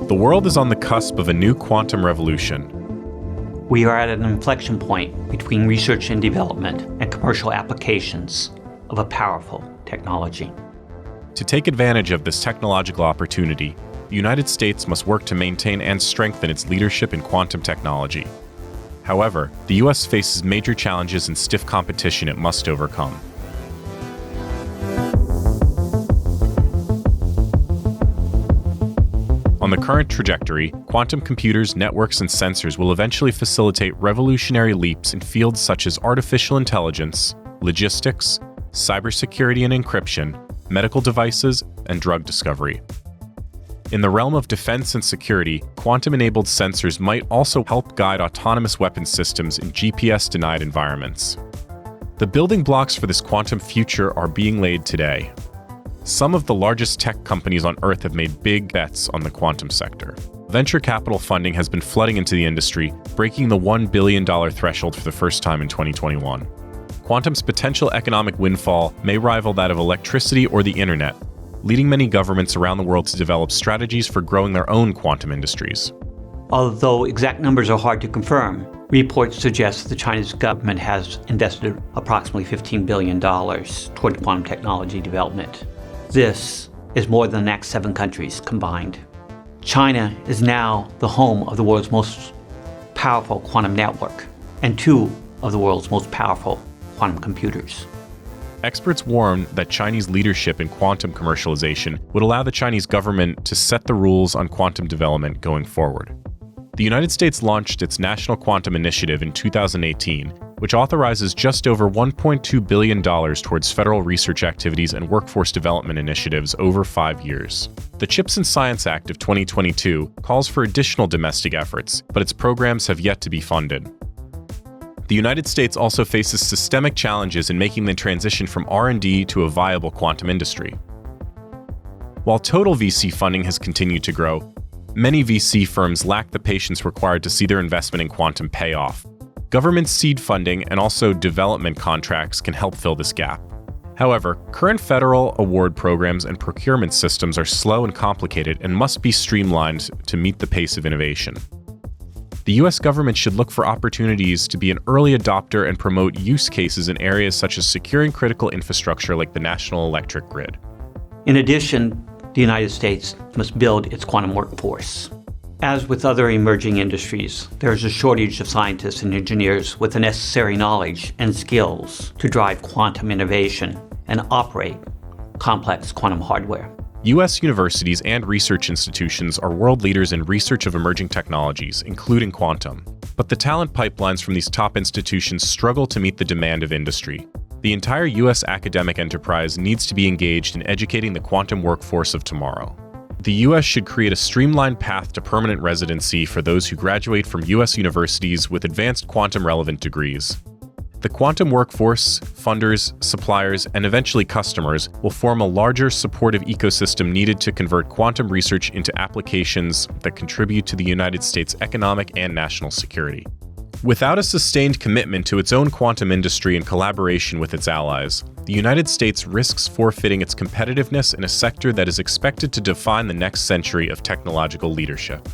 The world is on the cusp of a new quantum revolution. We are at an inflection point between research and development and commercial applications of a powerful technology. To take advantage of this technological opportunity, the United States must work to maintain and strengthen its leadership in quantum technology. However, the U.S. faces major challenges and stiff competition it must overcome. On the current trajectory, quantum computers, networks, and sensors will eventually facilitate revolutionary leaps in fields such as artificial intelligence, logistics, cybersecurity and encryption, medical devices, and drug discovery. In the realm of defense and security, quantum-enabled sensors might also help guide autonomous weapon systems in GPS-denied environments. The building blocks for this quantum future are being laid today. Some of the largest tech companies on Earth have made big bets on the quantum sector. Venture capital funding has been flooding into the industry, breaking the $1 billion threshold for the first time in 2021. Quantum's potential economic windfall may rival that of electricity or the internet, leading many governments around the world to develop strategies for growing their own quantum industries. Although exact numbers are hard to confirm, reports suggest the Chinese government has invested approximately $15 billion toward quantum technology development. This is more than the next 7 countries combined. China is now the home of the world's most powerful quantum network and 2 of the world's most powerful quantum computers. Experts warn that Chinese leadership in quantum commercialization would allow the Chinese government to set the rules on quantum development going forward. The United States launched its National Quantum Initiative in 2018, which authorizes just over $1.2 billion towards federal research activities and workforce development initiatives over 5 years. The CHIPS and Science Act of 2022 calls for additional domestic efforts, but its programs have yet to be funded. The United States also faces systemic challenges in making the transition from R&D to a viable quantum industry. While total VC funding has continued to grow, many VC firms lack the patience required to see their investment in quantum pay off. Government seed funding and also development contracts can help fill this gap. However, current federal award programs and procurement systems are slow and complicated and must be streamlined to meet the pace of innovation. The U.S. government should look for opportunities to be an early adopter and promote use cases in areas such as securing critical infrastructure like the national electric grid. In addition, the United States must build its quantum workforce. As with other emerging industries, there is a shortage of scientists and engineers with the necessary knowledge and skills to drive quantum innovation and operate complex quantum hardware. U.S. universities and research institutions are world leaders in research of emerging technologies, including quantum. But the talent pipelines from these top institutions struggle to meet the demand of industry. The entire U.S. academic enterprise needs to be engaged in educating the quantum workforce of tomorrow. The U.S. should create a streamlined path to permanent residency for those who graduate from U.S. universities with advanced quantum-relevant degrees. The quantum workforce, funders, suppliers, and eventually customers will form a larger supportive ecosystem needed to convert quantum research into applications that contribute to the United States' economic and national security. Without a sustained commitment to its own quantum industry and collaboration with its allies, the United States risks forfeiting its competitiveness in a sector that is expected to define the next century of technological leadership.